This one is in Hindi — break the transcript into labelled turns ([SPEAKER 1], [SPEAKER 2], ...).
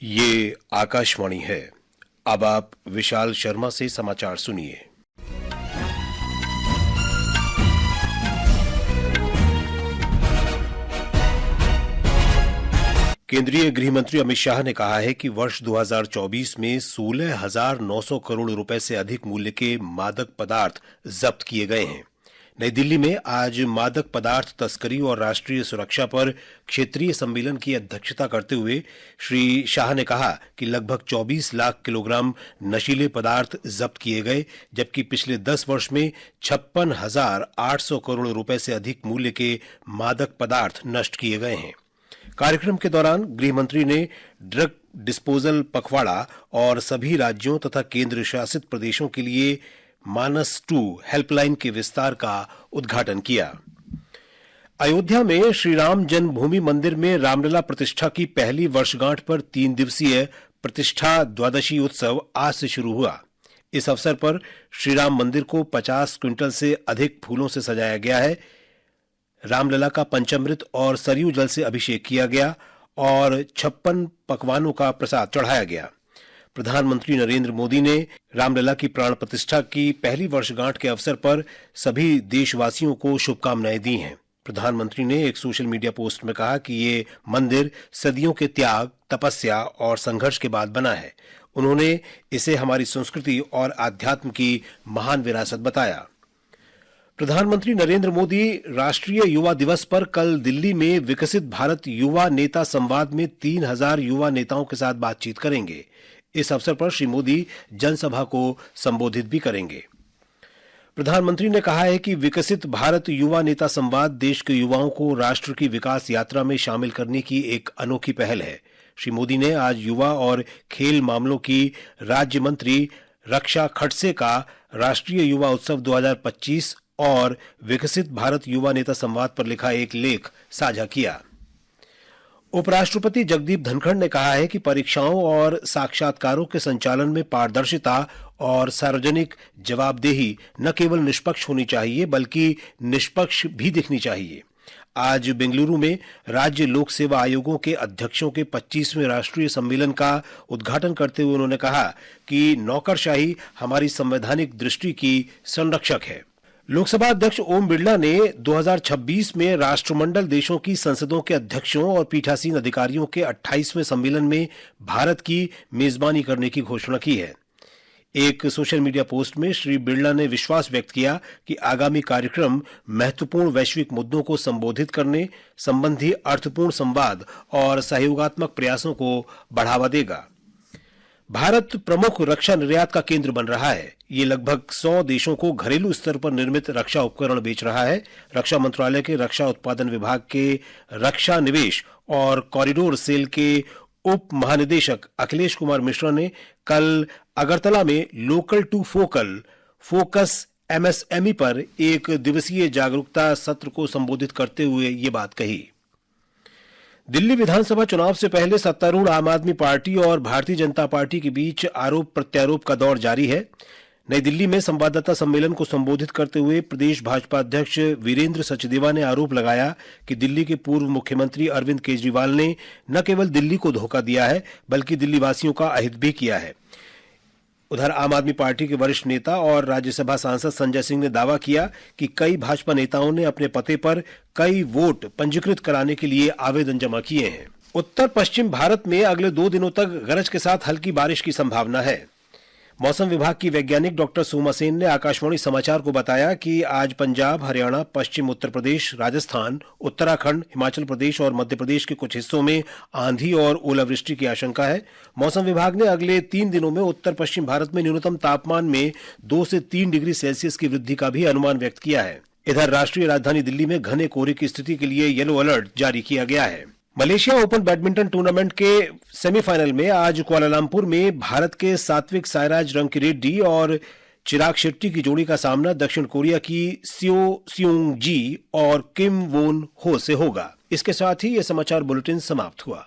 [SPEAKER 1] ये आकाशवाणी है। अब आप विशाल शर्मा से समाचार सुनिए। केंद्रीय गृह मंत्री अमित शाह ने कहा है कि वर्ष 2024 में 16,900 करोड़ रुपए से अधिक मूल्य के मादक पदार्थ जब्त किए गए हैं। नई दिल्ली में आज मादक पदार्थ तस्करी और राष्ट्रीय सुरक्षा पर क्षेत्रीय सम्मेलन की अध्यक्षता करते हुए श्री शाह ने कहा कि लगभग 24 लाख किलोग्राम नशीले पदार्थ जब्त किए गए, जबकि पिछले 10 वर्ष में 56,800 करोड़ रुपए से अधिक मूल्य के मादक पदार्थ नष्ट किए गए हैं। कार्यक्रम के दौरान गृह मंत्री ने ड्रग डिस्पोजल पखवाड़ा और सभी राज्यों तथा केंद्र शासित प्रदेशों के लिए मानस 2 हेल्पलाइन के विस्तार का उद्घाटन किया। अयोध्या में श्री राम जन्मभूमि मंदिर में रामलला प्रतिष्ठा की पहली वर्षगांठ पर 3 दिवसीय प्रतिष्ठा द्वादशी उत्सव आज से शुरू हुआ। इस अवसर पर श्री राम मंदिर को 50 क्विंटल से अधिक फूलों से सजाया गया है। रामलला का पंचामृत और सरयू जल से अभिषेक किया गया और 56 पकवानों का प्रसाद चढ़ाया गया। प्रधानमंत्री नरेंद्र मोदी ने रामलला की प्राण प्रतिष्ठा की पहली वर्षगांठ के अवसर पर सभी देशवासियों को शुभकामनाएं दी हैं। प्रधानमंत्री ने एक सोशल मीडिया पोस्ट में कहा कि ये मंदिर सदियों के त्याग, तपस्या और संघर्ष के बाद बना है। उन्होंने इसे हमारी संस्कृति और आध्यात्म की महान विरासत बताया। प्रधानमंत्री नरेंद्र मोदी राष्ट्रीय युवा दिवस पर कल दिल्ली में विकसित भारत युवा नेता संवाद में 3000 युवा नेताओं के साथ बातचीत करेंगे। इस अवसर पर श्री मोदी जनसभा को संबोधित भी करेंगे। प्रधानमंत्री ने कहा है कि विकसित भारत युवा नेता संवाद देश के युवाओं को राष्ट्र की विकास यात्रा में शामिल करने की एक अनोखी पहल है। श्री मोदी ने आज युवा और खेल मामलों की राज्य मंत्री रक्षा खड़से का राष्ट्रीय युवा उत्सव 2025 और विकसित भारत युवा नेता संवाद पर लिखा एक लेख साझा किया। उपराष्ट्रपति जगदीप धनखड़ ने कहा है कि परीक्षाओं और साक्षात्कारों के संचालन में पारदर्शिता और सार्वजनिक जवाबदेही न केवल निष्पक्ष होनी चाहिए बल्कि निष्पक्ष भी दिखनी चाहिए। आज बेंगलुरु में राज्य लोक सेवा आयोगों के अध्यक्षों के 25वें राष्ट्रीय सम्मेलन का उद्घाटन करते हुए उन्होंने कहा कि नौकरशाही हमारी संवैधानिक दृष्टि की संरक्षक है। लोकसभा अध्यक्ष ओम बिरला ने 2026 में राष्ट्रमंडल देशों की संसदों के अध्यक्षों और पीठासीन अधिकारियों के 28वें सम्मेलन में भारत की मेजबानी करने की घोषणा की है। एक सोशल मीडिया पोस्ट में श्री बिरला ने विश्वास व्यक्त किया कि आगामी कार्यक्रम महत्वपूर्ण वैश्विक मुद्दों को संबोधित करने संबंधी अर्थपूर्ण संवाद और सहयोगात्मक प्रयासों को बढ़ावा देगा। भारत प्रमुख रक्षा निर्यात का केंद्र बन रहा है। ये लगभग 100 देशों को घरेलू स्तर पर निर्मित रक्षा उपकरण बेच रहा है। रक्षा मंत्रालय के रक्षा उत्पादन विभाग के रक्षा निवेश और कॉरिडोर सेल के उप महानिदेशक अखिलेश कुमार मिश्रा ने कल अगरतला में local to focal focus MSME पर एक दिवसीय जागरूकता सत्र को संबोधित करते हुए ये बात कही। दिल्ली विधानसभा चुनाव से पहले सत्तारूढ़ आम आदमी पार्टी और भारतीय जनता पार्टी के बीच आरोप प्रत्यारोप का दौर जारी है। नई दिल्ली में संवाददाता सम्मेलन को संबोधित करते हुए प्रदेश भाजपा अध्यक्ष वीरेंद्र सचदेवा ने आरोप लगाया कि दिल्ली के पूर्व मुख्यमंत्री अरविंद केजरीवाल ने न केवल दिल्ली को धोखा दिया है बल्कि दिल्ली वासियों का अहित भी किया है। उधर आम आदमी पार्टी के वरिष्ठ नेता और राज्यसभा सांसद संजय सिंह ने दावा किया कि कई भाजपा नेताओं ने अपने पते पर कई वोट पंजीकृत कराने के लिए आवेदन जमा किए हैं। उत्तर पश्चिम भारत में अगले 2 दिनों तक गरज के साथ हल्की बारिश की संभावना है। मौसम विभाग की वैज्ञानिक डॉक्टर सोमा सेन ने आकाशवाणी समाचार को बताया कि आज पंजाब, हरियाणा, पश्चिम उत्तर प्रदेश, राजस्थान, उत्तराखंड, हिमाचल प्रदेश और मध्य प्रदेश के कुछ हिस्सों में आंधी और ओलावृष्टि की आशंका है। मौसम विभाग ने अगले 3 दिनों में उत्तर पश्चिम भारत में न्यूनतम तापमान में 2 से 3 डिग्री सेल्सियस की वृद्धि का भी अनुमान व्यक्त किया है। इधर राष्ट्रीय राजधानी दिल्ली में घने कोहरे की स्थिति के लिए येलो अलर्ट जारी किया गया है। मलेशिया ओपन बैडमिंटन टूर्नामेंट के सेमीफाइनल में आज कुआलालंपुर में भारत के सात्विक साईराज रंकीरेड्डी और चिराग शेट्टी की जोड़ी का सामना दक्षिण कोरिया की सियो सियोंग जी और किम वोन हो से होगा। इसके साथ ही यह समाचार बुलेटिन समाप्त हुआ।